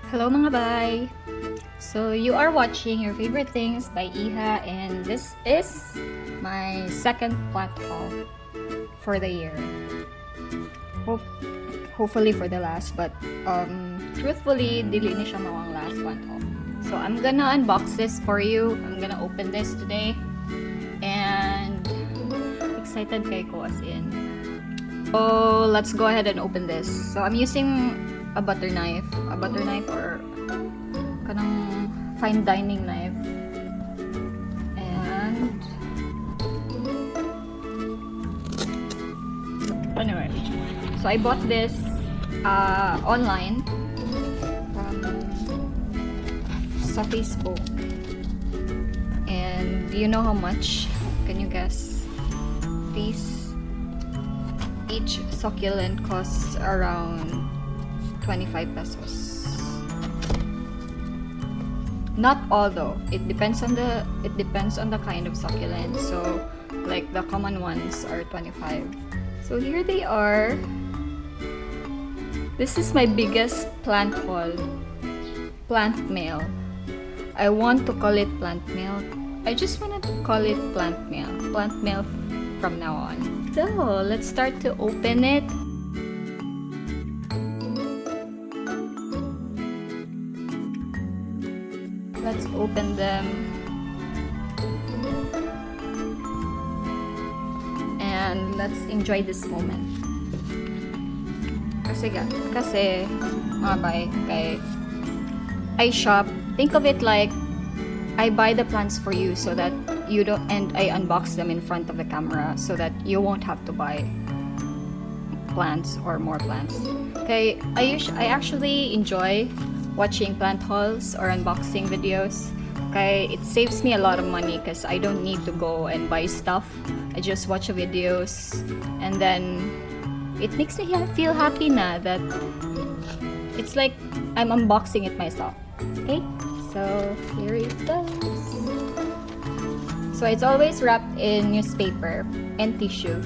Hello mga bay! So you are watching Your Favorite Things by Iha, and this is my second plant haul for the year. Hopefully for the last, but truthfully, dili ni siya mawang last plant haul. So I'm gonna unbox this for you. I'm gonna open this today, and excited kay ko as in. So let's go ahead and open this. So I'm using a butter knife or kanang fine dining knife, and anyway, so I bought this online sa Facebook, and do you know how much? Can you guess? Each succulent costs around 25 pesos. Not all though. It depends on the kind of succulent. So like the common ones are 25. So here they are. This is my biggest plant haul. Plant mail. I want to call it plant mail. I just want to call it plant mail. Plant mail from now on. So let's start to open it. Let's open them, and let's enjoy this moment. Kasi mga bay, kay I shop. Think of it like I buy the plants for you so that you don't, and I unbox them in front of the camera so that you won't have to buy plants or more plants. Okay, I actually enjoy watching plant hauls or unboxing videos. Okay, it saves me a lot of money because I don't need to go and buy stuff. I just watch the videos, and then it makes me feel happy na that it's like I'm unboxing it myself. Okay, so here it goes. So it's always wrapped in newspaper and tissue.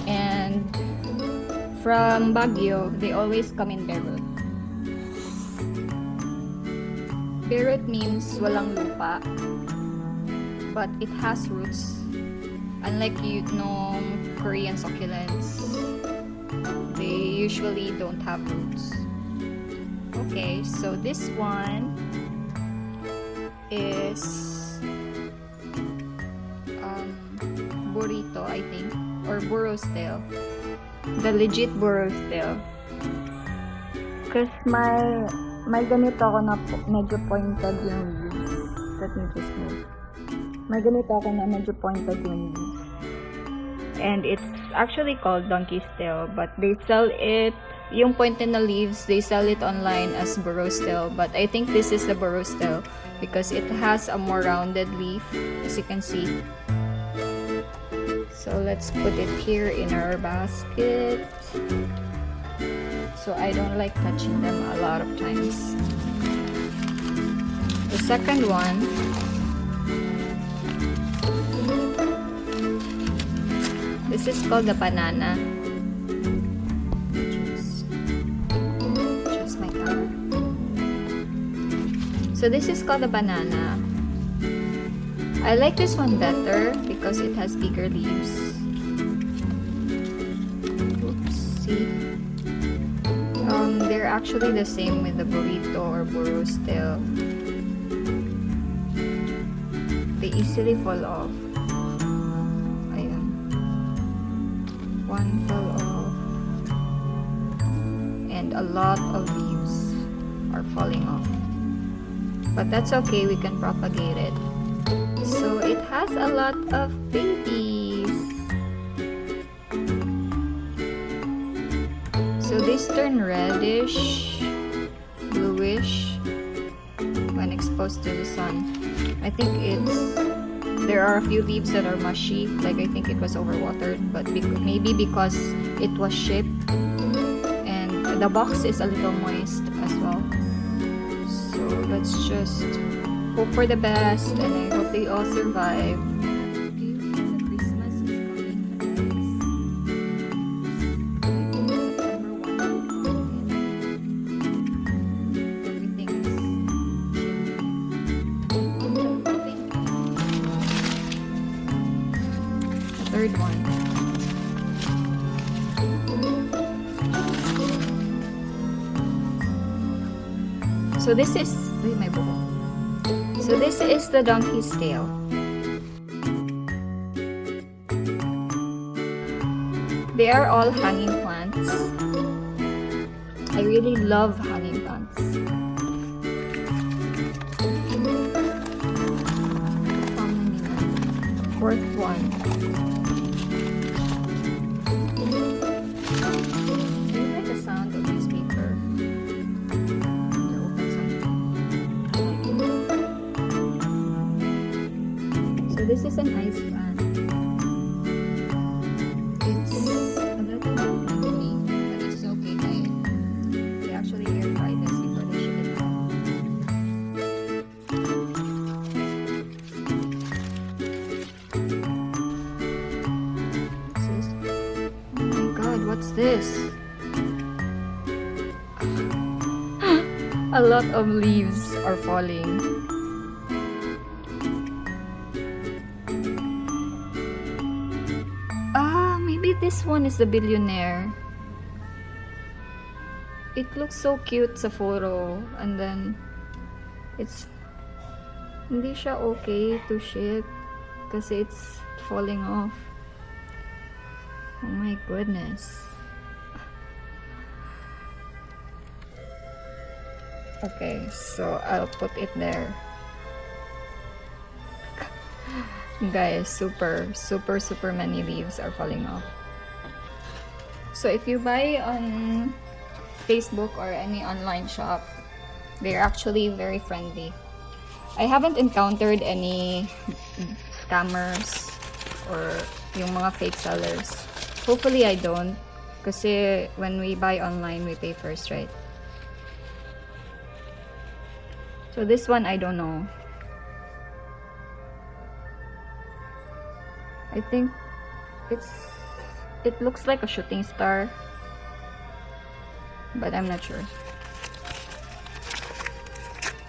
And from Baguio, they always come in bare root. Bare root means walang lupa, but it has roots. Unlike Korean succulents, they usually don't have roots. Okay, so this one is burrito, I think, or burro's tail. The legit burro's tail. Cause may ganito ako na medyo pointed yung leaves. Let me just move. May ganito ako na medyo pointed yung leaves. And it's actually called donkey's tail, but they sell it, yung pointed na leaves, they sell it online as burro's tail, but I think this is the burro's tail because it has a more rounded leaf, as you can see. So let's put it here in our basket, so I don't like touching them a lot of times. The second one, this is called the banana. Just my camera. So this is called the banana. I like this one better because it has bigger leaves. Oops, see? They're actually the same with the burrito or burro's tail. They easily fall off. Ayan. One fell off. And a lot of leaves are falling off. But that's okay, we can propagate it. So it has a lot of babies. So these turn reddish, bluish when exposed to the sun. I think there are a few leaves that are mushy, like I think it was overwatered, but maybe because it was shipped, and the box is a little moist as well. So let's just hope for the best, and I hope they all survive. Christmas is coming, guys. So this is, uy, may buhok. So this is the donkey's tail. They are all hanging plants. I really love hanging plants. How many na? Fourth one. Do you like the sound of this paper? You open something. So this is an ice plant. It's a little ugly, but it's okay. They actually air fry this before they ship it out. Oh my god, what's this? A lot of leaves are falling. Maybe this one is the billionaire. It looks so cute sa photo, and then it's hindi siya okay to ship kasi it's falling off. Oh my goodness. Okay, so I'll put it there. Guys, super many leaves are falling off. So if you buy on Facebook or any online shop, they're actually very friendly. I haven't encountered any scammers or yung mga fake sellers. Hopefully I don't, kasi when we buy online we pay first, right? So this one I don't know. I think it looks like a shooting star, but I'm not sure.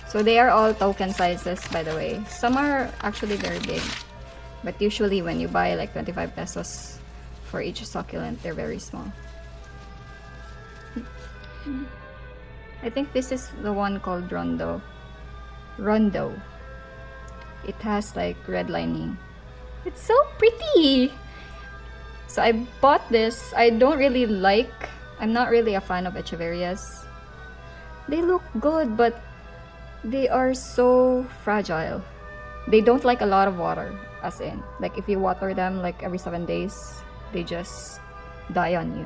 So they are all token sizes, by the way. Some are actually very big, but usually when you buy like 25 pesos for each succulent, they're very small. I think this is the one called Rondo. It has like red lining. It's so pretty. So I bought this. I'm not really a fan of echeverias. They look good, but they are so fragile. They don't like a lot of water, as in, like if you water them like every 7 days, they just die on you.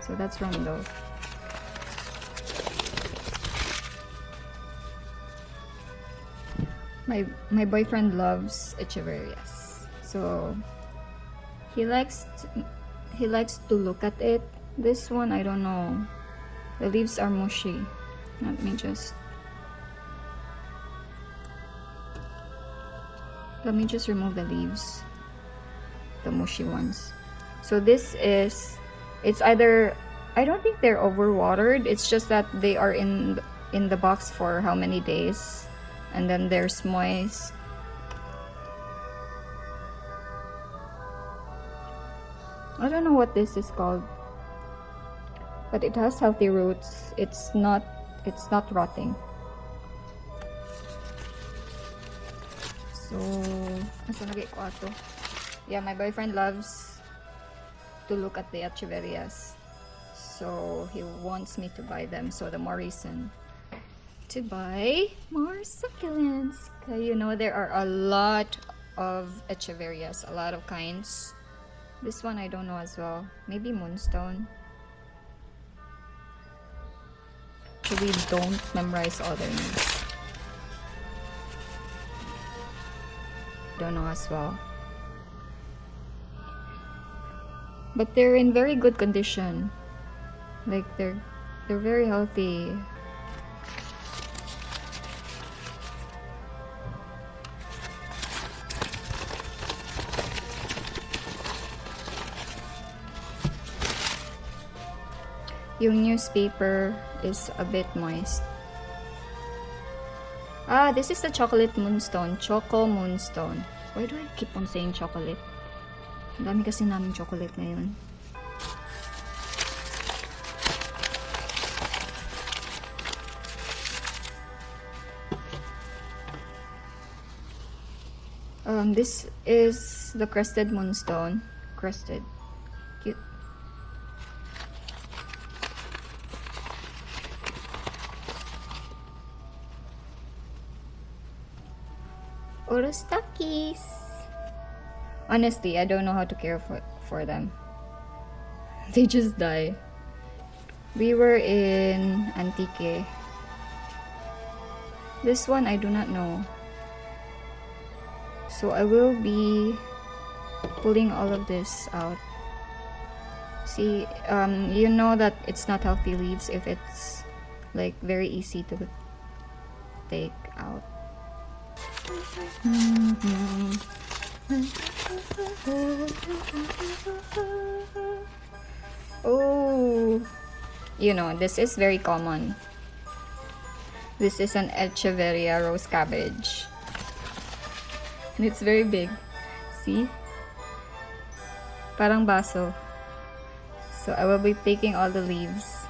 So that's Rondo. My boyfriend loves echeverias, so he likes to look at it. This one, I don't know. The leaves are mushy. Let me just remove the leaves, the mushy ones. So this is, it's either, I don't think they're overwatered. It's just that they are in the box for how many days, and then there's moist. I don't know what this is called, but it has healthy roots. It's not rotting. So, yeah, my boyfriend loves to look at the echeverias, so he wants me to buy them. So the more reason to buy more succulents. You know, there are a lot of echeverias, a lot of kinds. This one I don't know as well. Maybe moonstone. Actually, don't memorize all their names. Don't know as well. But they're in very good condition. Like they're very healthy. Yung newspaper is a bit moist. Ah, this is the chocolate moonstone. Choco moonstone. Why do I keep on saying chocolate? Ang dami kasi namin chocolate ngayon. This is the crested moonstone. Crested. Cute. Orostakis. Honestly, I don't know how to care for them. They just die. We were in Antique. This one I do not know. So I will be pulling all of this out. See, you know that it's not healthy leaves if it's like very easy to take out. Oh, you know, this is very common. This is an Echeveria rose cabbage. And it's very big. See? Parang baso. So I will be taking all the leaves.